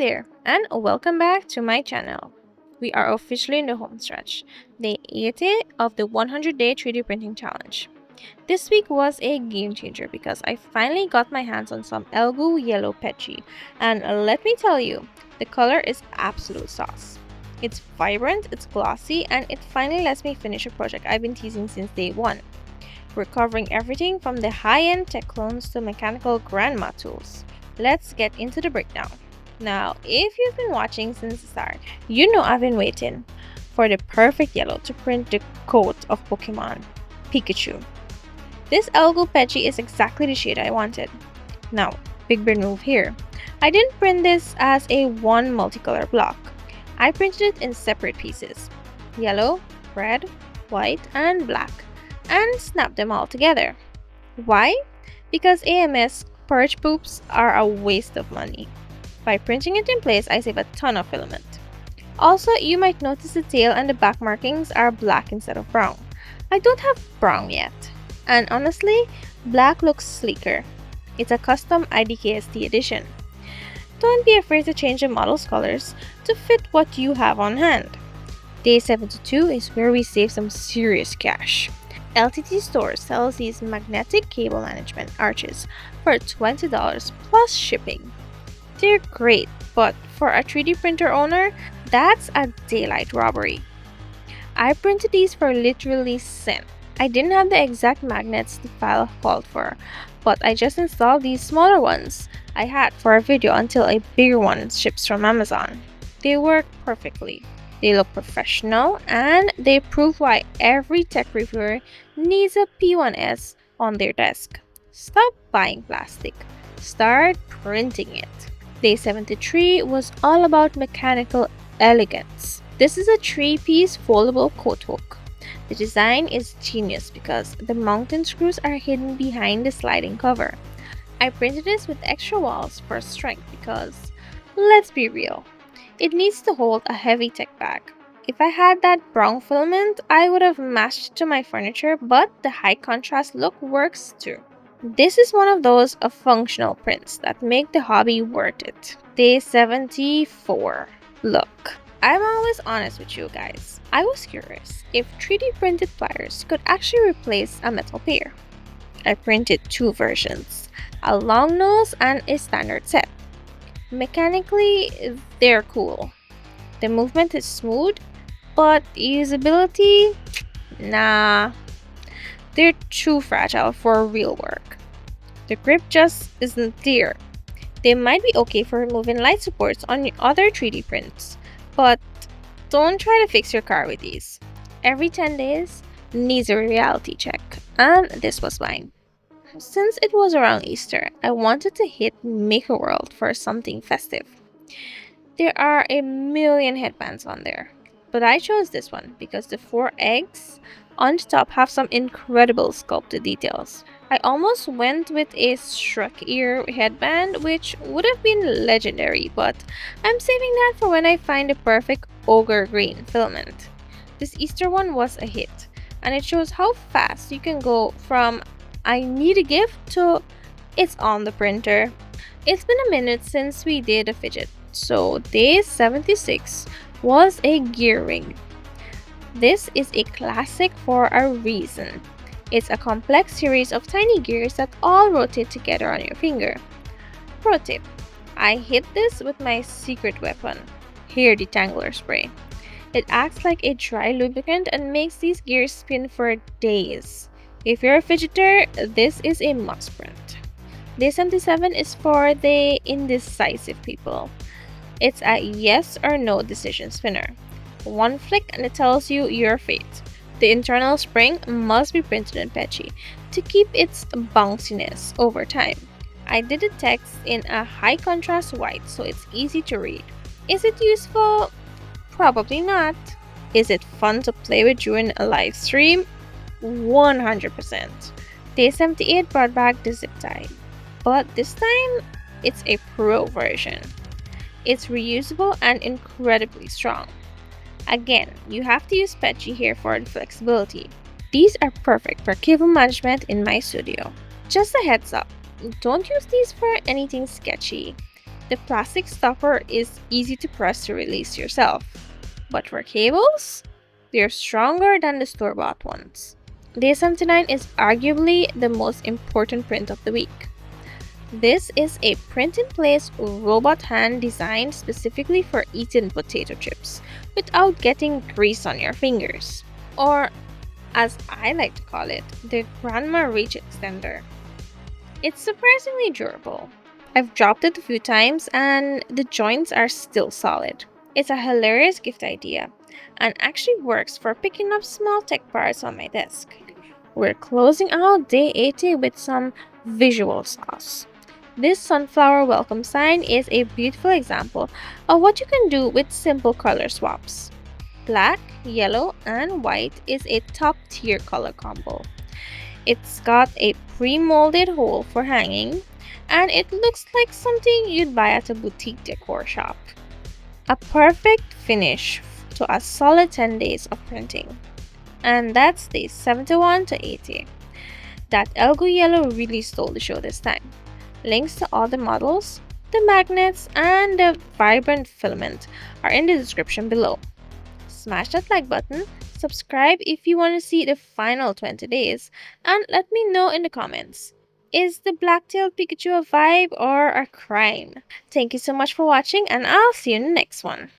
there, and welcome back to my channel. We are officially in the home stretch, day 80 of the 100-day 3D printing challenge. This week was a game changer because I finally got my hands on some Elegoo Yellow PETG, and let me tell you, the color is absolute sauce. It's vibrant, it's glossy, and it finally lets me finish a project I've been teasing since day one. We're covering everything from the high-end tech clones to mechanical grandma tools. Let's get into the breakdown. Now, if you've been watching since the start, you know I've been waiting for the perfect yellow to print the coat of Pokémon, Pikachu. This Elegoo PETG is exactly the shade I wanted. Now, big bird move here. I didn't print this as a one multicolor block. I printed it in separate pieces, yellow, red, white, and black, and snapped them all together. Why? Because AMS purge poops are a waste of money. By printing it in place, I save a ton of filament. Also, you might notice the tail and the back markings are black instead of brown. I don't have brown yet, and honestly, black looks sleeker. It's a custom IDKST edition. Don't be afraid to change the model's colors to fit what you have on hand. Day 72 is where we save some serious cash. LTT Store sells these magnetic cable management arches for $20 plus shipping. They're great, but for a 3D printer owner, that's a daylight robbery. I printed these for literally cents. I didn't have the exact magnets the file called for, but I just installed these smaller ones I had for a video until a bigger one ships from Amazon. They work perfectly. They look professional, and they prove why every tech reviewer needs a P1S on their desk. Stop buying plastic. Start printing it. Day 73 was all about mechanical elegance. This is a 3-piece foldable coat hook. The design is genius because the mounting screws are hidden behind the sliding cover. I printed this with extra walls for strength because, let's be real, it needs to hold a heavy tech bag. If I had that brown filament, I would have matched it to my furniture, but the high contrast look works too. This is one of those functional prints that make the hobby worth it. Day 74. Look, I'm always honest with you guys. I was curious if 3D printed pliers could actually replace a metal pair. I printed two versions, a long nose and a standard set. Mechanically, they're cool. The movement is smooth, but usability? Nah. They're too fragile for real work. The grip just isn't there. They might be okay for removing light supports on other 3D prints, but don't try to fix your car with these. Every 10 days needs a reality check, and this was mine. Since it was around Easter, I wanted to hit Maker World for something festive. There are a million headbands on there, but I chose this one because the 4 eggs on the top have some incredible sculpted details. I almost went with a Shrek ear headband, which would have been legendary, but I'm saving that for when I find the perfect ogre green filament. This Easter one was a hit, and it shows how fast you can go from I need a gift to it's on the printer. It's been a minute since we did a fidget, so day 76 was a gear ring. This is a classic for a reason. It's a complex series of tiny gears that all rotate together on your finger. Pro tip: I hit this with my secret weapon, hair detangler spray. It acts like a dry lubricant and makes these gears spin for days. If you're a fidgeter, this is a must print. Day 77 is for the indecisive people. It's a yes or no decision spinner. One flick and it tells you your fate. The internal spring must be printed in PETG to keep its bounciness over time. I did the text in a high contrast white so it's easy to read. Is it useful? Probably not. Is it fun to play with during a live stream? 100%. Day 78 brought back the zip tie, but this time it's a pro version. It's reusable and incredibly strong. Again, you have to use PETG here for the flexibility. These are perfect for cable management in my studio. Just a heads up, don't use these for anything sketchy. The plastic stopper is easy to press to release yourself. But for cables, they're stronger than the store-bought ones. Day 79 is arguably the most important print of the week. This is a print-in-place robot hand designed specifically for eating potato chips without getting grease on your fingers. Or, as I like to call it, the Grandma Reach Extender. It's surprisingly durable. I've dropped it a few times and the joints are still solid. It's a hilarious gift idea and actually works for picking up small tech parts on my desk. We're closing out day 80 with some visual sauce. This sunflower welcome sign is a beautiful example of what you can do with simple color swaps. Black, yellow, and white is a top tier color combo. It's got a pre-molded hole for hanging, and it looks like something you'd buy at a boutique decor shop. A perfect finish to a solid 10 days of printing. And that's day 71 to 80. That Elegoo Yellow really stole the show this time. Links to all the models, the magnets, and the vibrant filament are in the description below. Smash that like button, subscribe if you want to see the final 20 days, and let me know in the comments. Is the black-tailed Pikachu a vibe or a crime? Thank you so much for watching, and I'll see you in the next one.